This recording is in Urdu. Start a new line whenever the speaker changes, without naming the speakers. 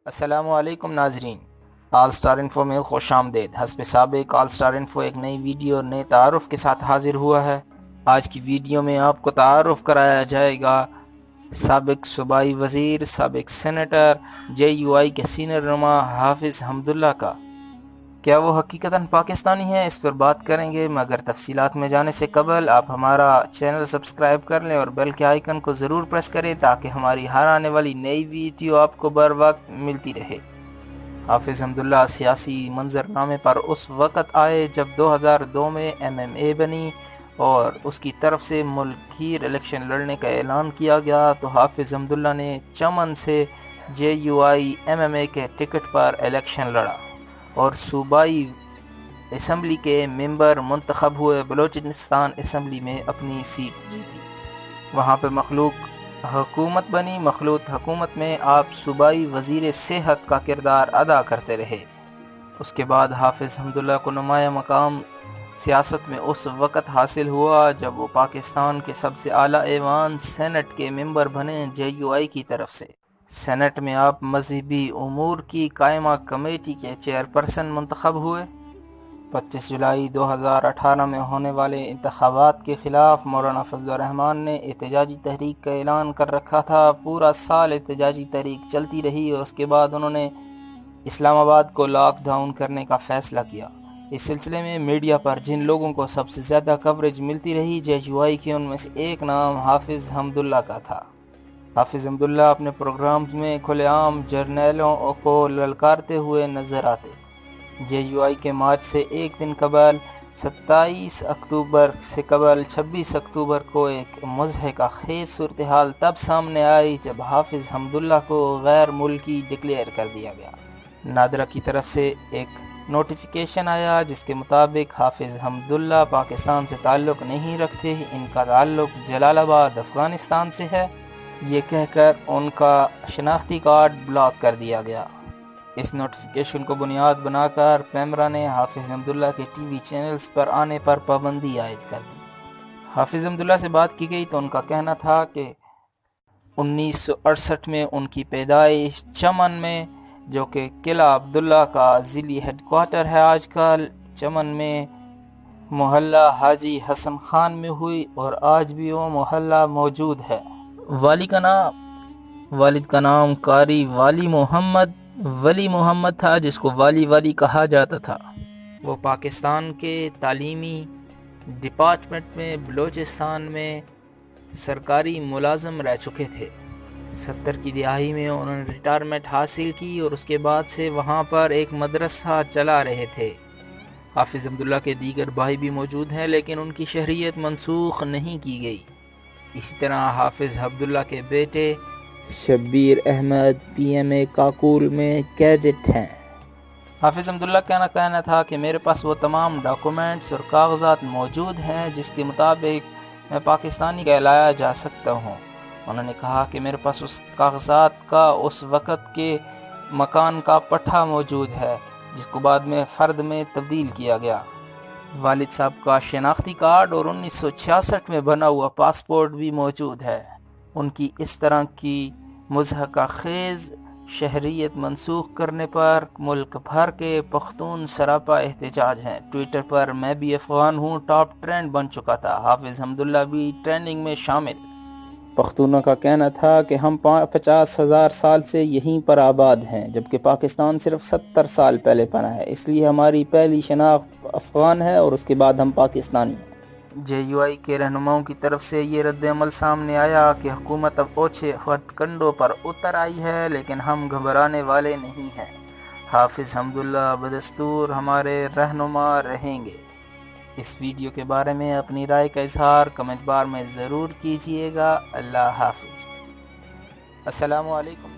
السلام علیکم ناظرین، آل سٹار انفو میں خوش آمدید۔ حسب سابق آل سٹار انفو ایک نئی ویڈیو اور نئے تعارف کے ساتھ حاضر ہوا ہے۔ آج کی ویڈیو میں آپ کو تعارف کرایا جائے گا سابق صوبائی وزیر، سابق سینیٹر، جے یو آئی کے سینئر رہنما حافظ حمداللہ کا۔ کیا وہ حقیقتاً پاکستانی ہیں؟ اس پر بات کریں گے، مگر تفصیلات میں جانے سے قبل آپ ہمارا چینل سبسکرائب کر لیں اور بیل کے آئیکن کو ضرور پریس کریں تاکہ ہماری ہر آنے والی نئی ویڈیو آپ کو بر وقت ملتی رہے۔ حافظ حمداللہ سیاسی منظرنامے پر اس وقت آئے جب 2002 میں MMA بنی اور اس کی طرف سے ملک گیر الیکشن لڑنے کا اعلان کیا گیا تو حافظ حمداللہ نے چمن سے جے یو آئی MMA کے ٹکٹ پر الیکشن لڑا اور صوبائی اسمبلی کے ممبر منتخب ہوئے۔ بلوچستان اسمبلی میں اپنی سیٹ جیتی، وہاں پہ مخلوط حکومت بنی۔ مخلوط حکومت میں آپ صوبائی وزیر صحت کا کردار ادا کرتے رہے۔ اس کے بعد حافظ حمداللہ کو نمایاں مقام سیاست میں اس وقت حاصل ہوا جب وہ پاکستان کے سب سے اعلیٰ ایوان سینٹ کے ممبر بنے جے یو آئی کی طرف سے۔ سینٹ میں آپ مذہبی امور کی قائمہ کمیٹی کے چیئرپرسن منتخب ہوئے۔ 25 جولائی 2018 میں ہونے والے انتخابات کے خلاف مولانا فضل الرحمان نے احتجاجی تحریک کا اعلان کر رکھا تھا۔ پورا سال احتجاجی تحریک چلتی رہی اور اس کے بعد انہوں نے اسلام آباد کو لاک ڈاؤن کرنے کا فیصلہ کیا۔ اس سلسلے میں میڈیا پر جن لوگوں کو سب سے زیادہ کوریج ملتی رہی جے یو آئی کی، ان میں سے ایک نام حافظ حمداللہ کا تھا۔ حافظ حمداللہ اپنے پروگرامز میں کھلے عام جرنیلوں کو للکارتے ہوئے نظر آتے۔ جے یو آئی کے مارچ سے ایک دن قبل 27 اکتوبر سے قبل 26 اکتوبر کو ایک مضحکہ خیز صورتحال تب سامنے آئی جب حافظ حمداللہ کو غیر ملکی ڈکلیئر کر دیا گیا۔ نادرا کی طرف سے ایک نوٹیفیکیشن آیا جس کے مطابق حافظ حمداللہ پاکستان سے تعلق نہیں رکھتے، ان کا تعلق جلال آباد افغانستان سے ہے، یہ کہہ کر ان کا شناختی کارڈ بلاک کر دیا گیا۔ اس نوٹیفیکیشن کو بنیاد بنا کر پیمرا نے حافظ حمداللہ کے ٹی وی چینلز پر آنے پر پابندی عائد کر دی۔ حافظ حمداللہ سے بات کی گئی تو ان کا کہنا تھا کہ 1968 میں ان کی پیدائش چمن میں، جو کہ قلعہ عبداللہ کا ضلعی ہیڈ کوارٹر ہے آج کل، چمن میں محلہ حاجی حسن خان میں ہوئی اور آج بھی وہ محلہ موجود ہے۔ والد کا نام قاری ولی محمد تھا، جس کو والی کہا جاتا تھا۔ وہ پاکستان کے تعلیمی ڈپارٹمنٹ میں بلوچستان میں سرکاری ملازم رہ چکے تھے۔ 70 کی دہائی میں انہوں نے ریٹائرمنٹ حاصل کی اور اس کے بعد سے وہاں پر ایک مدرسہ چلا رہے تھے۔ حافظ حمداللہ کے دیگر بھائی بھی موجود ہیں لیکن ان کی شہریت منسوخ نہیں کی گئی۔ اسی طرح حافظ حمداللہ کے بیٹے شبیر احمد PMA کاکول میں کیڈٹ ہیں۔ حافظ حمداللہ کا کہنا تھا کہ میرے پاس وہ تمام ڈاکومنٹس اور کاغذات موجود ہیں جس کے مطابق میں پاکستانی کہلایا جا سکتا ہوں۔ انہوں نے کہا کہ میرے پاس اس کاغذات کا اس وقت کے مکان کا پٹھا موجود ہے جس کو بعد میں فرد میں تبدیل کیا گیا۔ والد صاحب کا شناختی کارڈ اور 1966 میں بنا ہوا پاسپورٹ بھی موجود ہے۔ ان کی اس طرح کی مضحکہ خیز شہریت منسوخ کرنے پر ملک بھر کے پختون سراپا احتجاج ہیں۔ ٹویٹر پر میں بھی افغان ہوں ٹاپ ٹرینڈ بن چکا تھا، حافظ حمداللہ بھی ٹرینڈنگ میں شامل۔ پختونوں کا کہنا تھا کہ ہم 50,000 سال سے یہیں پر آباد ہیں جبکہ پاکستان صرف 70 سال پہلے بنا ہے، اس لیے ہماری پہلی شناخت افغان ہے اور اس کے بعد ہم پاکستانی ہیں۔ جے یو آئی کے رہنماؤں کی طرف سے یہ رد عمل سامنے آیا کہ حکومت اب اوچھے ہتھ کنڈوں پر اتر آئی ہے لیکن ہم گھبرانے والے نہیں ہیں۔ حافظ حمداللہ بدستور ہمارے رہنما رہیں گے۔ اس ویڈیو کے بارے میں اپنی رائے کا اظہار کمنٹ بار میں ضرور کیجیے گا۔ اللہ حافظ۔ السلام علیکم۔